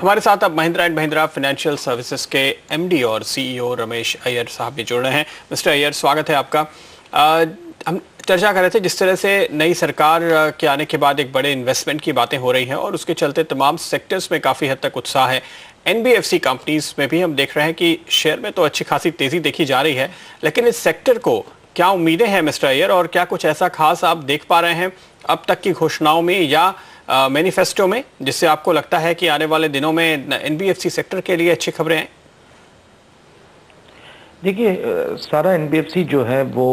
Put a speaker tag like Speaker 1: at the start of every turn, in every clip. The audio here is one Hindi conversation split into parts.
Speaker 1: हमारे साथ अब Mahindra and Mahindra financial services के एमडी और सीईओ रमेश अय्यर साहब भी जुड़ रहे हैं। मिस्टर अय्यर, स्वागत है आपका। हम चर्चा कर रहे थे जिस तरह से नई सरकार के आने के बाद एक बड़े इन्वेस्टमेंट की बातें हो रही हैं और उसके चलते तमाम सेक्टर्स में काफ़ी हद तक उत्साह है। एनबीएफसी कंपनीज में भी हम देख रहे हैं कि शेयर में तो अच्छी खासी तेज़ी देखी जा रही है, लेकिन इस सेक्टर को क्या उम्मीदें हैं मिस्टर अय्यर, और क्या कुछ ऐसा खास आप देख पा रहे हैं अब तक की घोषणाओं में या मैनिफेस्टो में जिससे आपको लगता है कि आने वाले दिनों में एनबीएफसी सेक्टर के लिए अच्छी खबरें हैं?
Speaker 2: देखिए, सारा एनबीएफसी जो है वो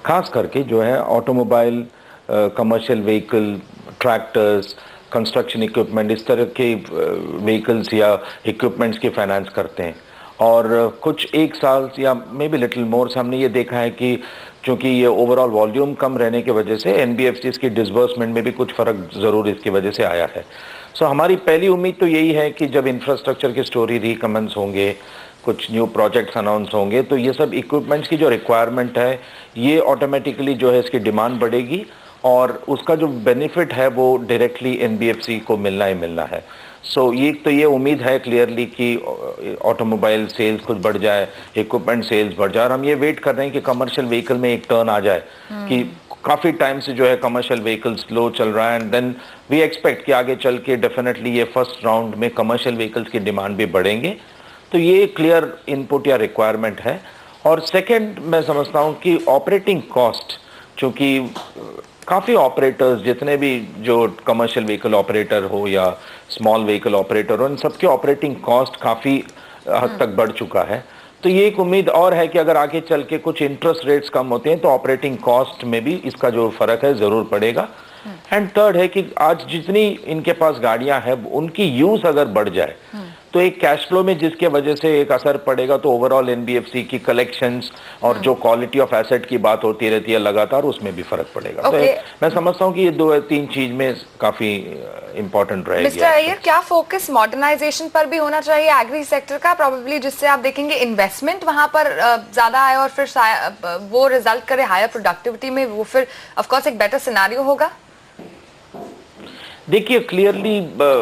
Speaker 2: खास करके जो है automobile, commercial vehicle, tractors, construction equipment, इस तरह के व्हीकल्स या इक्विपमेंट्स की फाइनेंस करते हैं। और कुछ एक साल या मे बी लिटिल मोर से हमने ये देखा है कि चूँकि ये ओवरऑल वॉल्यूम कम रहने की वजह से एनबीएफसीज की डिसबर्समेंट में भी कुछ फ़र्क ज़रूर इसकी वजह से आया है। सो हमारी पहली उम्मीद तो यही है कि जब इंफ्रास्ट्रक्चर की स्टोरी रिकमेंस होंगे, कुछ न्यू प्रोजेक्ट्स अनाउंस होंगे, तो ये सब इक्विपमेंट्स की जो रिक्वायरमेंट है ये ऑटोमेटिकली जो है इसकी डिमांड बढ़ेगी और उसका जो बेनिफिट है वो डायरेक्टली एनबीएफसी को मिलना ही मिलना है। सो ये उम्मीद है क्लियरली कि ऑटोमोबाइल सेल्स कुछ बढ़ जाए, इक्विपमेंट सेल्स बढ़ जाए। और हम ये वेट कर रहे हैं कि कमर्शियल व्हीकल में एक टर्न आ जाए कि काफ़ी टाइम से जो है कमर्शियल व्हीकल स्लो चल रहा है, एंड देन वी एक्सपेक्ट कि आगे चल के डेफिनेटली ये फर्स्ट राउंड में कमर्शियल व्हीकल्स की डिमांड भी बढ़ेंगे। तो ये क्लियर इनपुट या रिक्वायरमेंट है। और सेकेंड, मैं समझता हूँ कि ऑपरेटिंग कॉस्ट, चूँकि काफ़ी ऑपरेटर्स, जितने भी जो कमर्शियल व्हीकल ऑपरेटर हो या स्मॉल व्हीकल ऑपरेटर हो, इन सबके ऑपरेटिंग कॉस्ट काफ़ी हद तक बढ़ चुका है। तो ये एक उम्मीद और है कि अगर आगे चल के कुछ इंटरेस्ट रेट्स कम होते हैं तो ऑपरेटिंग कॉस्ट में भी इसका जो फ़र्क है ज़रूर पड़ेगा। एंड थर्ड है कि आज जितनी इनके पास गाड़ियां हैं उनकी यूज़ अगर बढ़ जाए तो एक कैश फ्लो में जिसके वजह से एक असर पड़ेगा, तो ओवरऑल एनबीएफसी की कलेक्शंस और जो क्वालिटी ऑफ एसेट की बात होती रहती है लगातार, उसमें भी फर्क पड़ेगा। तो मैं समझता हूँ कि ये 2-3 चीज में काफी इंपॉर्टेंट रहेगी।
Speaker 3: मिस्टर अय्यर, क्या फोकस मॉडर्नाइजेशन पर भी होना चाहिए एग्री सेक्टर का, प्रोबेबली जिससे आप देखेंगे इन्वेस्टमेंट वहां पर ज्यादा आए और फिर वो रिजल्ट करे हायर प्रोडक्टिविटी में, वो फिर ऑफकोर्स एक बेटर सिनेरियो होगा?
Speaker 2: देखिए, क्लियरली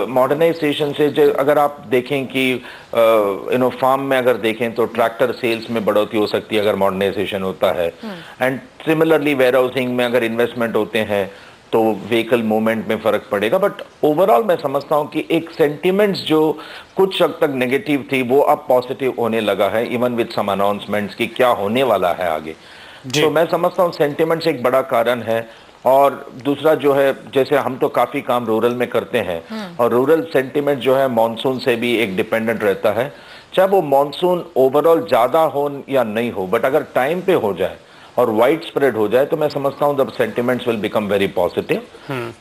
Speaker 2: मॉडर्नाइजेशन से अगर आप देखें कि फार्म में अगर देखें तो ट्रैक्टर सेल्स में बढ़ोतरी हो सकती है अगर मॉडर्नाइजेशन होता है। एंड सिमिलरली वेयर हाउसिंग में अगर इन्वेस्टमेंट होते हैं तो व्हीकल मूवमेंट में फ़र्क पड़ेगा। बट ओवरऑल मैं समझता हूँ कि एक सेंटिमेंट्स जो कुछ हद तक नेगेटिव थी वो अब पॉजिटिव होने लगा है, इवन विद सम अनाउंसमेंट्स की क्या होने वाला है आगे। तो मैं समझता हूँ सेंटिमेंट्स एक बड़ा कारण है। और दूसरा जो है, जैसे हम तो काफ़ी काम रूरल में करते हैं और रूरल सेंटिमेंट जो है मॉनसून से भी एक डिपेंडेंट रहता है। चाहे वो मॉनसून ओवरऑल ज़्यादा हो या नहीं हो, बट अगर टाइम पे हो जाए और वाइड स्प्रेड हो जाए तो मैं समझता हूँ the sentiments will become very positive.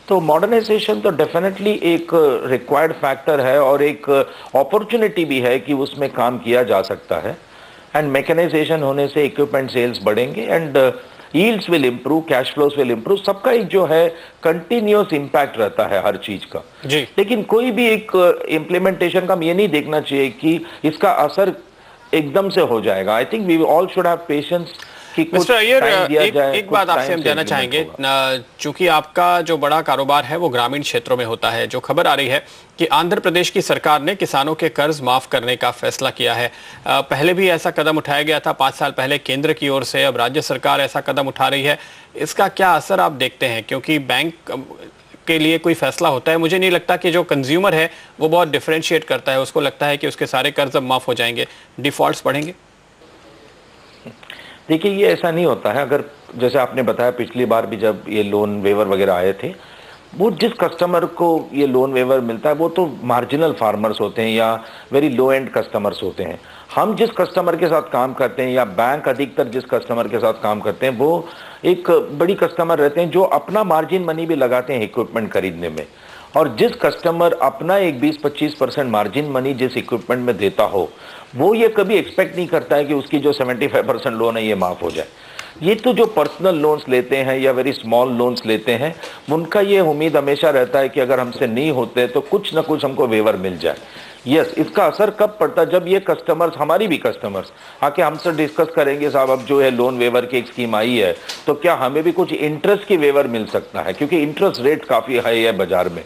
Speaker 2: तो मॉडर्नाइजेशन तो डेफिनेटली एक रिक्वायर्ड फैक्टर है और एक अपॉर्चुनिटी भी है कि उसमें काम किया जा सकता है। एंड मैकेनाइजेशन होने से इक्विपमेंट सेल्स बढ़ेंगे and yields will improve, cash flows will improve। सबका एक जो है कंटिन्यूअस इम्पैक्ट रहता है हर चीज का जी। लेकिन कोई भी एक इम्प्लीमेंटेशन का हम ये नहीं देखना चाहिए कि इसका असर एकदम से हो जाएगा। I think we all should have patience.
Speaker 1: Mister Iyer, एक बात आपसे हम जानना चाहेंगे, चूंकि आपका जो बड़ा कारोबार है वो ग्रामीण क्षेत्रों में होता है, जो खबर आ रही है कि आंध्र प्रदेश की सरकार ने किसानों के कर्ज माफ करने का फैसला किया है। पहले भी ऐसा कदम उठाया गया था 5 साल पहले केंद्र की ओर से, अब राज्य सरकार ऐसा कदम उठा रही है। इसका क्या असर आप देखते हैं? क्योंकि बैंक के लिए कोई फैसला होता है, मुझे नहीं लगता कि जो कंज्यूमर है वो बहुत डिफरेंशिएट करता है, उसको लगता है कि उसके सारे कर्ज अब माफ हो जाएंगे, डिफॉल्ट्स बढ़ेंगे।
Speaker 2: देखिए, ये ऐसा नहीं होता है। अगर जैसे आपने बताया पिछली बार भी जब ये लोन वेवर वगैरह आए थे, वो जिस कस्टमर को ये लोन वेवर मिलता है वो तो मार्जिनल फार्मर्स होते हैं या वेरी लो एंड कस्टमर्स होते हैं। हम जिस कस्टमर के साथ काम करते हैं या बैंक अधिकतर जिस कस्टमर के साथ काम करते हैं वो एक बड़ी कस्टमर रहते हैं जो अपना मार्जिन मनी भी लगाते हैं इक्विपमेंट खरीदने में। और जिस कस्टमर अपना एक 20-25% मार्जिन मनी जिस इक्विपमेंट में देता हो, वो ये कभी एक्सपेक्ट नहीं करता है कि उसकी जो 75% लोन है ये माफ़ हो जाए। ये तो जो पर्सनल लोन्स लेते हैं या वेरी स्मॉल लोन्स लेते हैं, उनका ये उम्मीद हमेशा रहता है कि अगर हमसे नहीं होते तो कुछ ना कुछ हमको वेवर मिल जाए। यस, इसका असर कब पड़ता है? जब ये कस्टमर्स, हमारी भी कस्टमर्स आके हमसे डिस्कस करेंगे, साहब अब जो है लोन वेवर की एक स्कीम आई है तो क्या हमें भी कुछ इंटरेस्ट की वेवर मिल सकता है, क्योंकि इंटरेस्ट रेट काफ़ी हाई है बाजार में।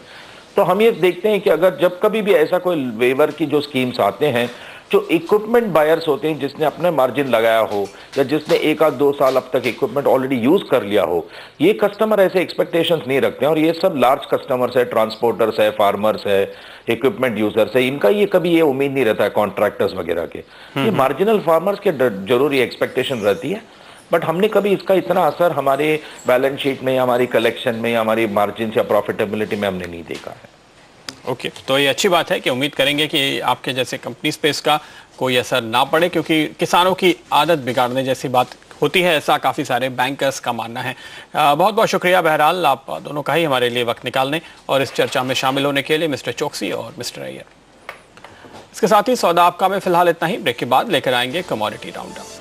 Speaker 2: तो हम ये देखते हैं कि अगर जब कभी भी ऐसा कोई वेवर की जो स्कीम्स आते हैं, जो इक्विपमेंट बायर्स होते हैं जिसने अपना मार्जिन लगाया हो या जिसने 1-2 साल अब तक इक्विपमेंट ऑलरेडी यूज कर लिया हो, ये कस्टमर ऐसे एक्सपेक्टेशंस नहीं रखते हैं और ये सब लार्ज कस्टमर्स है, ट्रांसपोर्टर्स है, फार्मर्स है, इक्विपमेंट यूजर्स है, इनका ये कभी ये उम्मीद नहीं रहता है कॉन्ट्रैक्टर्स वगैरह के। ये मार्जिनल फार्मर्स के जरूरी एक्सपेक्टेशन रहती है, बट हमने कभी इसका इतना असर हमारे बैलेंस शीट में, हमारी कलेक्शन में, हमारी मार्जिन या प्रॉफिटेबिलिटी में हमने नहीं देखा है।
Speaker 1: ओके, तो ये अच्छी बात है कि उम्मीद करेंगे कि आपके जैसे कंपनी पे इसका कोई असर ना पड़े, क्योंकि किसानों की आदत बिगाड़ने जैसी बात होती है, ऐसा काफ़ी सारे बैंकर्स का मानना है। बहुत बहुत शुक्रिया बहरहाल आप दोनों का ही हमारे लिए वक्त निकालने और इस चर्चा में शामिल होने के लिए, मिस्टर चौकसी और मिस्टर अय्यर। इसके साथ ही सौदा आपका में फिलहाल इतना ही। ब्रेक के बाद लेकर आएंगे कमोडिटी राउंडअप।